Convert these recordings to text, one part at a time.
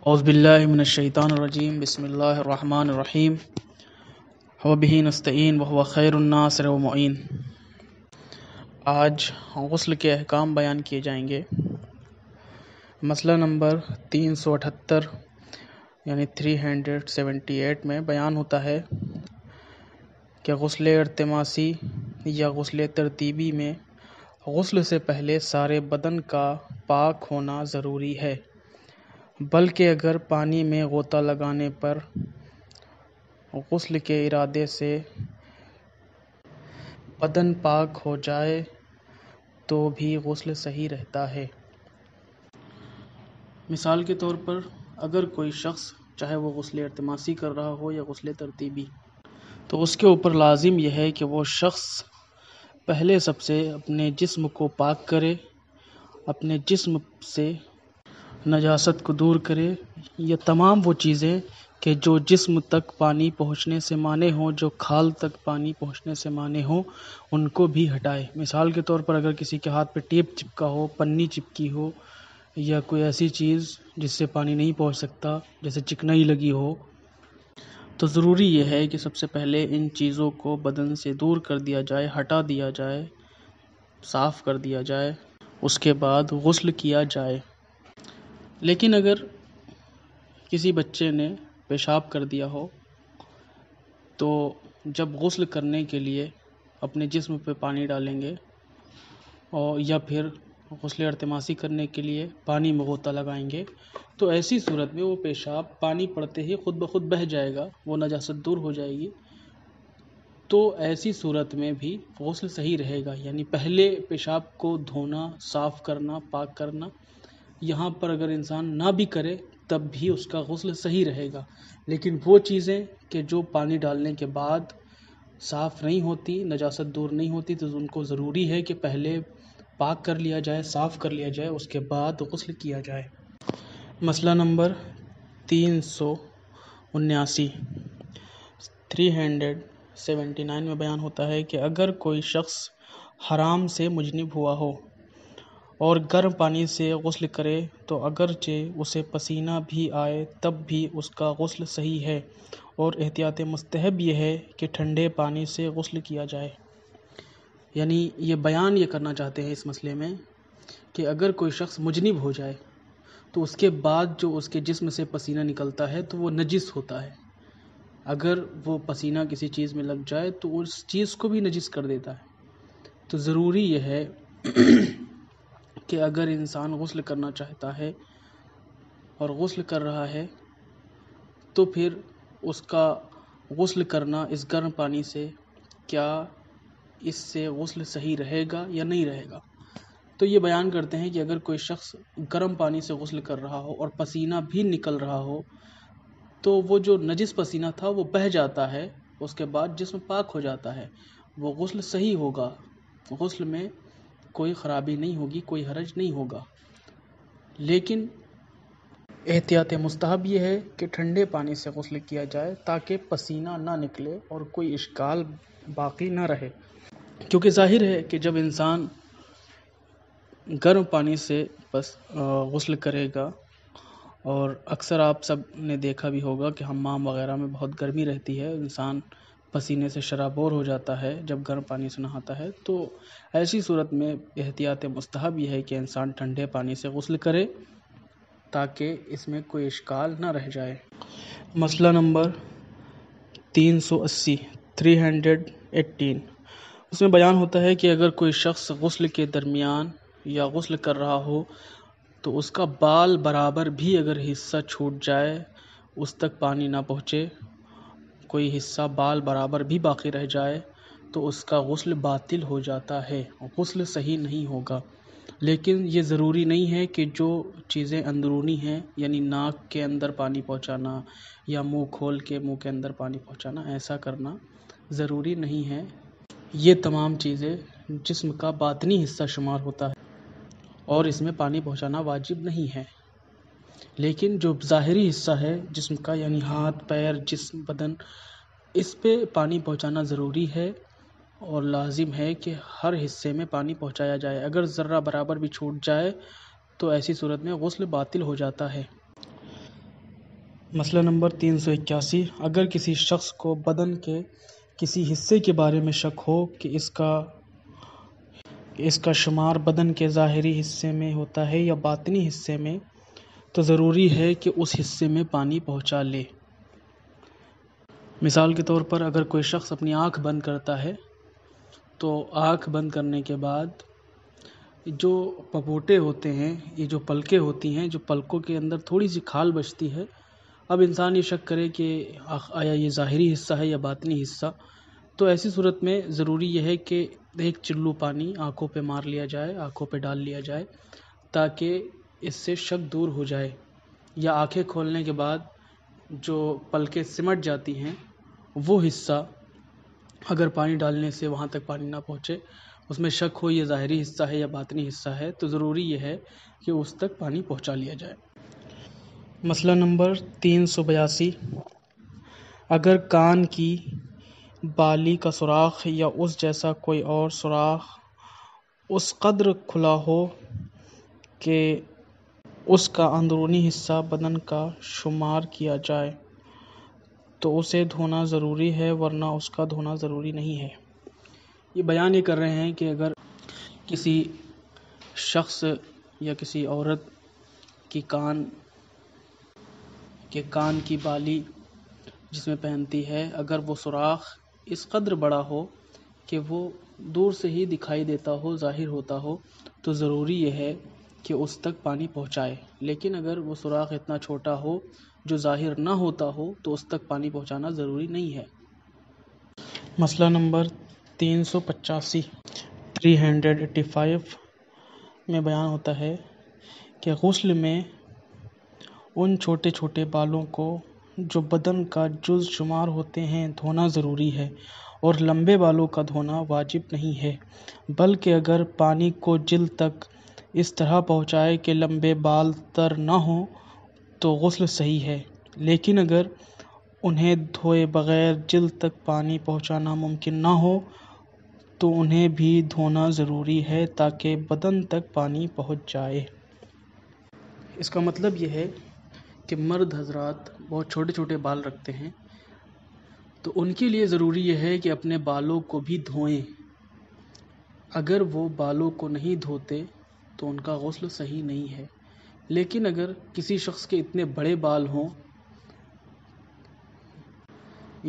اعوذ باللہ من الشیطان الرجیم بسم اللہ الرحمن الرحیم وبہ نستعین وہو خیر الناصر ومعین۔ آج غسل کے احکام بیان کیے جائیں گے۔ مسئلہ نمبر 378 یعنی 378 میں بیان ہوتا ہے کہ غسل ارتماسی یا غسل ترتیبی میں غسل سے پہلے سارے بدن کا پاک ہونا ضروری ہے، بلکہ اگر پانی میں غوطہ لگانے پر غسل کے ارادے سے بدن پاک ہو جائے تو بھی غسل صحیح رہتا ہے۔ مثال کے طور پر اگر کوئی شخص چاہے وہ غسل ارتماسی کر رہا ہو یا غسل ترتیبی، تو اس کے اوپر لازم یہ ہے کہ وہ شخص پہلے سب سے اپنے جسم کو پاک کرے، اپنے جسم سے نجاست کو دور کرے، یہ تمام وہ چیزیں کہ جو جسم تک پانی پہنچنے سے مانع ہوں، جو کھال تک پانی پہنچنے سے مانع ہوں، ان کو بھی ہٹائے۔ مثال کے طور پر اگر کسی کے ہاتھ پہ ٹیپ چپکا ہو، پنی چپکی ہو یا کوئی ایسی چیز جس سے پانی نہیں پہنچ سکتا، جیسے چکنائی لگی ہو، تو ضروری یہ ہے کہ سب سے پہلے ان چیزوں کو بدن سے دور کر دیا جائے، ہٹا دیا جائے، صاف کر دیا جائے، اس کے بعد غسل کیا جائے۔ لیکن اگر کسی بچے نے پیشاب کر دیا ہو تو جب غسل کرنے کے لیے اپنے جسم پہ پانی ڈالیں گے اور یا پھر غسل ارتماسی کرنے کے لیے پانی میں غوطہ لگائیں گے تو ایسی صورت میں وہ پیشاب پانی پڑتے ہی خود بخود بہہ جائے گا، وہ نجاست دور ہو جائے گی۔ تو ایسی صورت میں بھی غسل صحیح رہے گا، یعنی پہلے پیشاب کو دھونا، صاف کرنا، پاک کرنا۔ یہاں پر اگر انسان نہ بھی کرے تب بھی اس کا غسل صحیح رہے گا، لیکن وہ چیزیں کہ جو پانی ڈالنے کے بعد صاف نہیں ہوتی، نجاست دور نہیں ہوتی، تو ان کو ضروری ہے کہ پہلے پاک کر لیا جائے، صاف کر لیا جائے، اس کے بعد غسل کیا جائے۔ مسئلہ نمبر 379 میں بیان ہوتا ہے کہ اگر کوئی شخص حرام سے مجنب ہوا ہو اور گرم پانی سے غسل کرے تو اگرچہ اسے پسینہ بھی آئے تب بھی اس کا غسل صحیح ہے، اور احتیاط مستحب یہ ہے کہ ٹھنڈے پانی سے غسل کیا جائے۔ یعنی یہ بیان یہ کرنا چاہتے ہیں اس مسئلے میں کہ اگر کوئی شخص مجنب ہو جائے تو اس کے بعد جو اس کے جسم سے پسینہ نکلتا ہے تو وہ نجس ہوتا ہے۔ اگر وہ پسینہ کسی چیز میں لگ جائے تو اس چیز کو بھی نجس کر دیتا ہے۔ تو ضروری یہ ہے کہ اگر انسان غسل کرنا چاہتا ہے اور غسل کر رہا ہے تو پھر اس کا غسل کرنا اس گرم پانی سے، کیا اس سے غسل صحیح رہے گا یا نہیں رہے گا؟ تو یہ بیان کرتے ہیں کہ اگر کوئی شخص گرم پانی سے غسل کر رہا ہو اور پسینہ بھی نکل رہا ہو تو وہ جو نجس پسینہ تھا وہ بہہ جاتا ہے، اس کے بعد جسم پاک ہو جاتا ہے، وہ غسل صحیح ہوگا، غسل میں کوئی خرابی نہیں ہوگی، کوئی حرج نہیں ہوگا۔ لیکن احتیاط مستحب یہ ہے کہ ٹھنڈے پانی سے غسل کیا جائے تاکہ پسینہ نہ نکلے اور کوئی اشکال باقی نہ رہے، کیونکہ ظاہر ہے کہ جب انسان گرم پانی سے غسل کرے گا، اور اکثر آپ سب نے دیکھا بھی ہوگا کہ حمام وغیرہ میں بہت گرمی رہتی ہے، انسان پسینے سے شرابور ہو جاتا ہے جب گرم پانی سے نہاتا ہے، تو ایسی صورت میں احتیاط مستحب یہ ہے کہ انسان ٹھنڈے پانی سے غسل کرے تاکہ اس میں کوئی اشکال نہ رہ جائے۔ مسئلہ نمبر 318 اس میں بیان ہوتا ہے کہ اگر کوئی شخص غسل کے درمیان یا غسل کر رہا ہو تو اس کا بال برابر بھی اگر حصہ چھوٹ جائے، اس تک پانی نہ پہنچے، کوئی حصہ بال برابر بھی باقی رہ جائے تو اس کا غسل باطل ہو جاتا ہے، غسل صحیح نہیں ہوگا۔ لیکن یہ ضروری نہیں ہے کہ جو چیزیں اندرونی ہیں، یعنی ناک کے اندر پانی پہنچانا یا منہ کھول کے منہ کے اندر پانی پہنچانا، ایسا کرنا ضروری نہیں ہے۔ یہ تمام چیزیں جسم کا باطنی حصہ شمار ہوتا ہے اور اس میں پانی پہنچانا واجب نہیں ہے۔ لیکن جو ظاہری حصہ ہے جسم کا، یعنی ہاتھ، پیر، جسم، بدن، اس پہ پانی پہنچانا ضروری ہے اور لازم ہے کہ ہر حصے میں پانی پہنچایا جائے۔ اگر ذرہ برابر بھی چھوٹ جائے تو ایسی صورت میں غسل باطل ہو جاتا ہے۔ مسئلہ نمبر 381، اگر کسی شخص کو بدن کے کسی حصے کے بارے میں شک ہو کہ اس کا شمار بدن کے ظاہری حصے میں ہوتا ہے یا باطنی حصے میں، تو ضروری ہے کہ اس حصے میں پانی پہنچا لے۔ مثال کے طور پر اگر کوئی شخص اپنی آنکھ بند کرتا ہے تو آنکھ بند کرنے کے بعد جو پپوٹے ہوتے ہیں، یہ جو پلکیں ہوتی ہیں، جو پلکوں کے اندر تھوڑی سی کھال بچتی ہے، اب انسان یہ شک کرے کہ آیا یہ ظاہری حصہ ہے یا باطنی حصہ، تو ایسی صورت میں ضروری یہ ہے کہ ایک چلو پانی آنکھوں پہ مار لیا جائے، آنکھوں پہ ڈال لیا جائے، تاکہ اس سے شک دور ہو جائے، یا آنکھیں کھولنے کے بعد جو پلکیں سمٹ جاتی ہیں وہ حصہ اگر پانی ڈالنے سے وہاں تک پانی نہ پہنچے، اس میں شک ہو یہ ظاہری حصہ ہے یا باطنی حصہ ہے، تو ضروری یہ ہے کہ اس تک پانی پہنچا لیا جائے۔ مسئلہ نمبر 382، اگر کان کی بالی کا سوراخ یا اس جیسا کوئی اور سوراخ اس قدر کھلا ہو کہ اس کا اندرونی حصہ بدن کا شمار کیا جائے تو اسے دھونا ضروری ہے، ورنہ اس کا دھونا ضروری نہیں ہے۔ یہ بیان یہ کر رہے ہیں کہ اگر کسی شخص یا کسی عورت کی کان کی بالی جس میں پہنتی ہے، اگر وہ سوراخ اس قدر بڑا ہو کہ وہ دور سے ہی دکھائی دیتا ہو، ظاہر ہوتا ہو، تو ضروری یہ ہے کہ اس تک پانی پہنچائے۔ لیکن اگر وہ سوراخ اتنا چھوٹا ہو جو ظاہر نہ ہوتا ہو تو اس تک پانی پہنچانا ضروری نہیں ہے۔ مسئلہ نمبر 385 میں بیان ہوتا ہے کہ غسل میں ان چھوٹے چھوٹے بالوں کو جو بدن کا جز شمار ہوتے ہیں دھونا ضروری ہے، اور لمبے بالوں کا دھونا واجب نہیں ہے، بلکہ اگر پانی کو جلد تک اس طرح پہنچائے کہ لمبے بال تر نہ ہوں تو غسل صحیح ہے، لیکن اگر انہیں دھوئے بغیر جلد تک پانی پہنچانا ممکن نہ ہو تو انہیں بھی دھونا ضروری ہے تاکہ بدن تک پانی پہنچ جائے۔ اس کا مطلب یہ ہے کہ مرد حضرات بہت چھوٹے چھوٹے بال رکھتے ہیں، تو ان کے لیے ضروری یہ ہے کہ اپنے بالوں کو بھی دھوئیں۔ اگر وہ بالوں کو نہیں دھوتے تو ان کا غسل صحیح نہیں ہے، لیکن اگر کسی شخص کے اتنے بڑے بال ہوں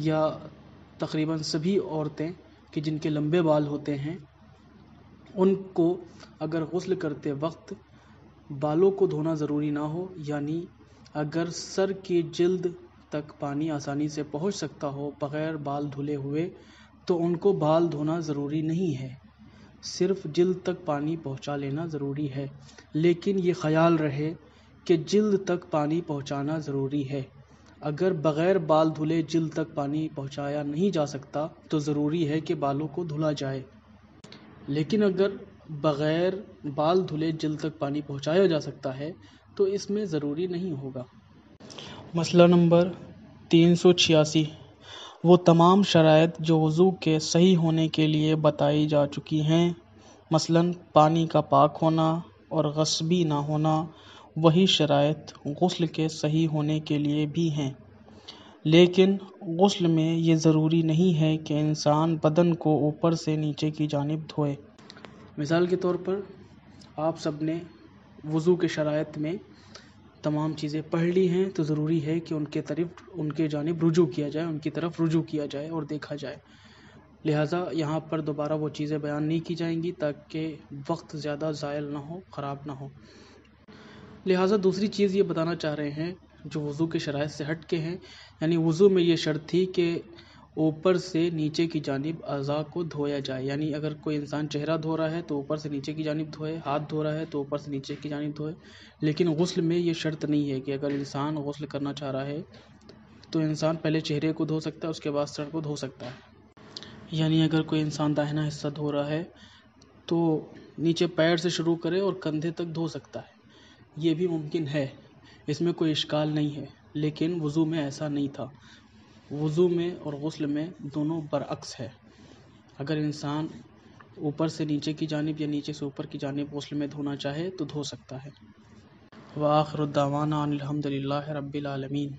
یا تقریباً سبھی عورتیں کہ جن کے لمبے بال ہوتے ہیں، ان کو اگر غسل کرتے وقت بالوں کو دھونا ضروری نہ ہو، یعنی اگر سر کی جلد تک پانی آسانی سے پہنچ سکتا ہو بغیر بال دھلے ہوئے، تو ان کو بال دھونا ضروری نہیں ہے، صرف جلد تک پانی پہنچا لینا ضروری ہے۔ لیکن یہ خیال رہے کہ جلد تک پانی پہنچانا ضروری ہے۔ اگر بغیر بال دھلے جلد تک پانی پہنچایا نہیں جا سکتا تو ضروری ہے کہ بالوں کو دھلا جائے، لیکن اگر بغیر بال دھلے جلد تک پانی پہنچایا جا سکتا ہے تو اس میں ضروری نہیں ہوگا۔ مسئلہ نمبر 386، وہ تمام شرائط جو وضو کے صحیح ہونے کے لیے بتائی جا چکی ہیں، مثلاً پانی کا پاک ہونا اور غصبی نہ ہونا، وہی شرائط غسل کے صحیح ہونے کے لیے بھی ہیں، لیکن غسل میں یہ ضروری نہیں ہے کہ انسان بدن کو اوپر سے نیچے کی جانب دھوئے۔ مثال کے طور پر آپ سب نے وضو کے شرائط میں تمام چیزیں پڑھ لی ہیں، تو ضروری ہے کہ ان کے جانب رجوع کیا جائے، ان کی طرف رجوع کیا جائے اور دیکھا جائے، لہٰذا یہاں پر دوبارہ وہ چیزیں بیان نہیں کی جائیں گی تاکہ وقت زیادہ ضائع نہ ہو، خراب نہ ہو۔ لہٰذا دوسری چیز یہ بتانا چاہ رہے ہیں جو وضو کے شرائط سے ہٹ کے ہیں، یعنی وضو میں یہ شرط تھی کہ اوپر سے نیچے کی جانب اعضاء کو دھویا جائے، یعنی اگر کوئی انسان چہرہ دھو رہا ہے تو اوپر سے نیچے کی جانب دھوئے، ہاتھ دھو رہا ہے تو اوپر سے نیچے کی جانب دھوئے، لیکن غسل میں یہ شرط نہیں ہے کہ اگر انسان غسل کرنا چاہ رہا ہے تو انسان پہلے چہرے کو دھو سکتا ہے، اس کے بعد سر کو دھو سکتا ہے، یعنی اگر کوئی انسان داہنا حصہ دھو رہا ہے تو نیچے پیر سے شروع کرے اور کندھے تک دھو سکتا ہے، یہ بھی ممکن ہے، اس میں کوئی اشکال نہیں ہے، لیکن وضو میں ایسا نہیں تھا۔ وضو میں اور غسل میں دونوں برعکس ہے، اگر انسان اوپر سے نیچے کی جانب یا نیچے سے اوپر کی جانب غسل میں دھونا چاہے تو دھو سکتا ہے۔ وآخر الدعوانا ان الحمد للہ رب العالمین۔